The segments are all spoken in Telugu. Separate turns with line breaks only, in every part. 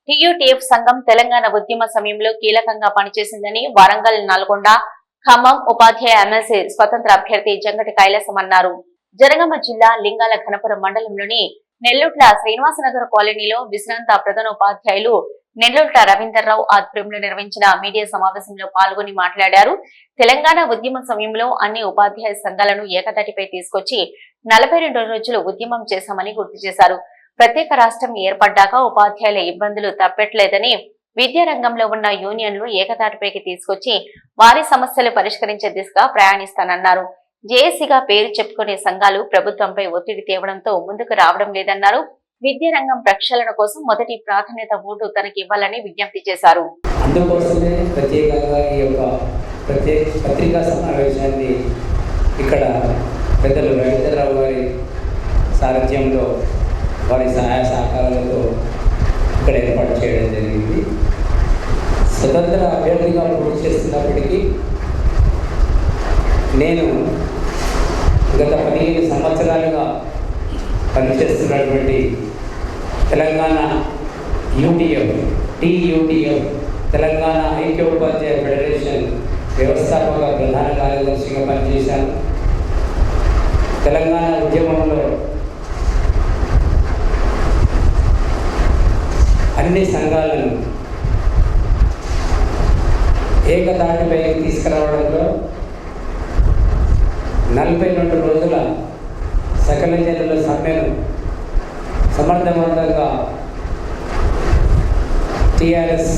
టీయూటీఎఫ్ సంఘం తెలంగాణ ఉద్యమ సమయంలో కీలకంగా పనిచేసిందని వరంగల్, నల్గొండ, ఖమ్మం ఉపాధ్యాయ ఎమ్మెల్సీ స్వతంత్ర అభ్యర్థి జంగటి కైలాసం అన్నారు. జనగామ జిల్లా లింగాల ఘనపురం మండలంలోని నెల్లూట్ల శ్రీనివాసనగర్ కాలనీలో విశ్రాంత ప్రధానోపాధ్యాయులు నెల్లూట్ల రవీందర్రావు ఆధ్వర్యంలో నిర్వహించిన మీడియా సమావేశంలో పాల్గొని మాట్లాడారు. తెలంగాణ ఉద్యమ సమయంలో అన్ని ఉపాధ్యాయ సంఘాలను ఏకతాటిపై తీసుకొచ్చి 42 రోజులు ఉద్యమం చేశామని గుర్తు చేశారు. ప్రత్యేక రాష్ట్రం ఏర్పడ్డాక ఉపాధ్యాయుల ఇబ్బందులు తప్పట్లేదని, విద్యారంగంలో ఉన్న యూనియన్లు ఏకతాటిపైకి తీసుకొచ్చి వారి సమస్యలు పరిష్కరించే దిశగా ప్రయాణిస్తానన్నారు. జేఏసీగా పేరు చెప్పుకునే సంఘాలు ప్రభుత్వంపై ఒత్తిడి తేవడంతో ముందుకు రావడం లేదన్నారు. విద్యారంగం ప్రక్షాళన కోసం మొదటి ప్రాధాన్యత ఓటు తనకి ఇవ్వాలని విజ్ఞప్తి చేశారు.
అందుకోసమే ప్రత్యేకంగా ఈ యొక్క పత్రికా సమావేశాన్ని ఇక్కడ పెద్దలు రవీంద్రరావు గారి సారథ్యంలో వారి సహాయ సహకారాలతో ఇక్కడ ఏర్పాటు చేయడం జరిగింది. స్వతంత్ర అభ్యర్థిగా పోటీ చేస్తున్నప్పటికీ నేను గత 15 సంవత్సరాలుగా పనిచేస్తున్నటువంటి తెలంగాణ టీయూటీఎఫ్ తెలంగాణ ఐక్య ఉపాధ్యాయ ఫెడరేషన్ వ్యవస్థాపక ప్రధాన కార్యదర్శిగా పనిచేశాను. తెలంగాణ ఉద్యమంలో అన్ని సంఘాలను ఏకతాటిపైకి తీసుకురావడంలో 42 రోజుల సకల జనుల సమ్మెను సమర్థవంతంగా టీఆర్ఎస్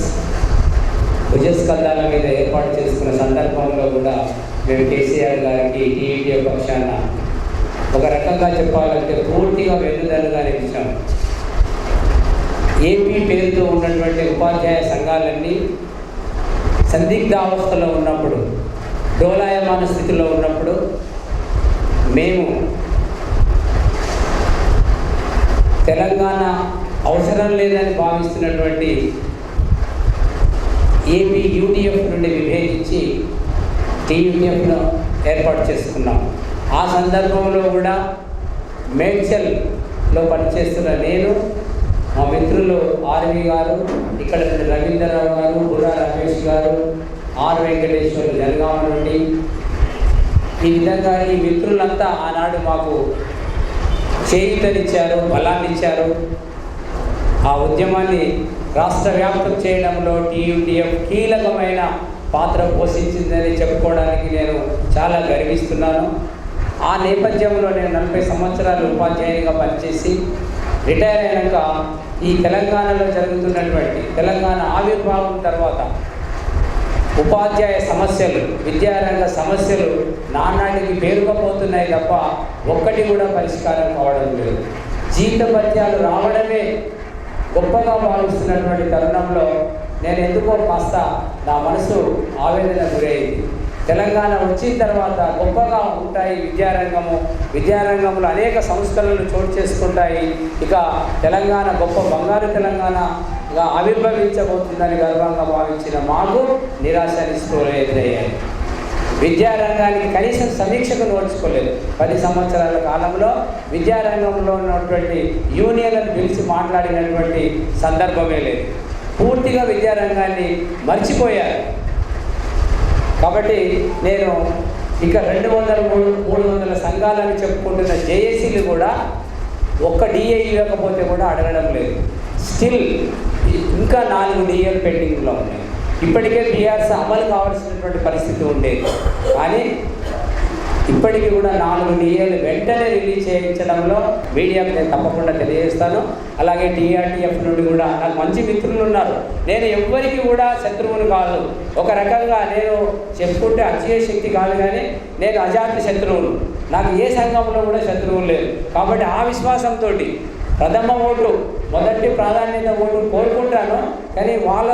భుజస్కంధాల మీద ఏర్పాటు చేసుకున్న సందర్భంలో కూడా మేము కేసీఆర్ గారికి టీయూటీఎఫ్ పక్షాన ఒక రకంగా చెప్పాలంటే పూర్తిగా వెన్నుదన్నుగా నిలిచాం. ఏపీ పేరుతో ఉన్నటువంటి ఉపాధ్యాయ సంఘాలన్నీ సందిగ్ధావస్థలో ఉన్నప్పుడు, డోలాయమాన స్థితిలో ఉన్నప్పుడు మేము తెలంగాణ అవసరం లేదని భావిస్తున్నటువంటి ఏపీ యూటీఎఫ్ నుండి విభేదించి టీయూటీఎఫ్ను ఏర్పాటు చేసుకున్నాం. ఆ సందర్భంలో కూడా మేడ్చల్లో పనిచేస్తున్న నేను, మా మిత్రులు ఆర్వి గారు, ఇక్కడ రవీంద్రరావు గారు, బుర్రా రమేష్ గారు, ఆర్ వెంకటేశ్వరు జనగామ నుండి, ఈ విధంగా ఈ మిత్రులంతా ఆనాడు మాకు చేయూతనిచ్చారు, బలాన్ని ఇచ్చారు. ఆ ఉద్యమాన్ని రాష్ట్ర వ్యాప్తం చేయడంలో టీయూటీఎఫ్ కీలకమైన పాత్ర పోషించిందని చెప్పుకోవడానికి నేను చాలా గర్విస్తున్నాను. ఆ నేపథ్యంలో నేను 40 సంవత్సరాలు ఉపాధ్యాయునిగా పనిచేసి రిటైర్ అయినాక ఈ తెలంగాణలో జరుగుతున్నటువంటి తెలంగాణ ఆవిర్భావం తర్వాత ఉపాధ్యాయ సమస్యలు, విద్యారంగ సమస్యలు నానాటికి పేరుకుపోతున్నాయి తప్ప ఒక్కటి కూడా పరిష్కారం కావడం లేదు. జీతభత్యాలు రావడమే గొప్పగా భావిస్తున్నటువంటి తరుణంలో నేను ఎందుకో కాస్త నా మనసు ఆవేదన గురైంది. తెలంగాణ వచ్చిన తర్వాత గొప్పగా ఉంటాయి విద్యారంగంలో అనేక సంస్కరణలు చోటు చేసుకుంటాయి. ఇక తెలంగాణ గొప్ప బంగారు తెలంగాణగా ఆవిర్భవించబోతుందని గర్వంగా భావించిన మాకు నిరాశ నిస్పృహలు ఎదురయ్యాయి. విద్యారంగానికి కనీసం సమీక్షకు నోచుకోలేదు. 10 సంవత్సరాల కాలంలో విద్యారంగంలో ఉన్నటువంటి యూనియన్లను పిలిచి మాట్లాడినటువంటి సందర్భమే లేదు. పూర్తిగా విద్యారంగాన్ని మర్చిపోయారు. కాబట్టి నేను ఇక 200-300 సంఘాలని చెప్పుకుంటున్న జేఏసీలు కూడా ఒక్క డిఏ ఇవ్వకపోతే కూడా అడగడం లేదు. స్టిల్ ఇంకా 4 డిఏలు పెండింగ్లో ఉన్నాయి. ఇప్పటికే బీఆర్ఎస్ అమలు కావాల్సినటువంటి పరిస్థితి ఉండేది, కానీ ఇప్పటికీ కూడా 4 డిఏలు వెంటనే రిలీజ్ చేయించడంలో మీడియాకు నేను తప్పకుండా తెలియజేస్తాను. అలాగే టీఆర్టీఎఫ్ నుండి కూడా నాకు మంచి మిత్రులు ఉన్నారు. నేను ఎవ్వరికి కూడా శత్రువుని కాదు. ఒక రకంగా నేను చెప్పుకుంటే అచ్చే శక్తి కాదు, కానీ నేను అజాత శత్రువులు. నాకు ఏ సంఘంలో కూడా శత్రువులు లేదు. కాబట్టి ఆ విశ్వాసంతో ప్రథమ ఓటు, మొదటి ప్రాధాన్యత ఓటు కోరుకుంటాను. కానీ వాళ్ళ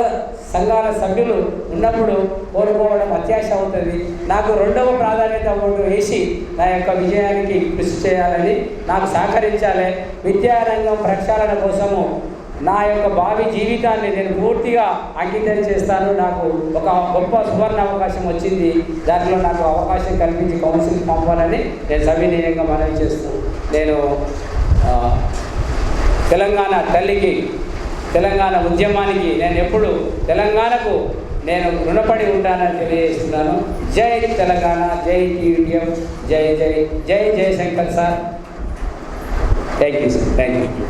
సంఘాల సభ్యులు ఉన్నప్పుడు కోరుకోవడం అత్యాశ అవుతుంది. నాకు 2వ ప్రాధాన్యత ఓటు వేసి నా యొక్క విజయానికి కృషి చేయాలని, నాకు సహకరించాలి. విద్యారంగం ప్రక్షాళన కోసము నా యొక్క భావి జీవితాన్ని నేను పూర్తిగా అంకితం చేస్తాను. నాకు ఒక గొప్ప సువర్ణ అవకాశం వచ్చింది. దాంట్లో నాకు అవకాశం కల్పించి కౌన్సిల్ పంపాలని నేను సవినీయంగా మనవి చేస్తూ, నేను తెలంగాణ తల్లికి తెలంగాణ ఉద్యమానికి నేను ఎప్పుడు తెలంగాణకు నేను రుణపడి ఉంటానని తెలియజేస్తున్నాను. జై తెలంగాణ, జై టీయూటీఎఫ్, జై జై జై Jayashankar sir. Thank you sir, thank you.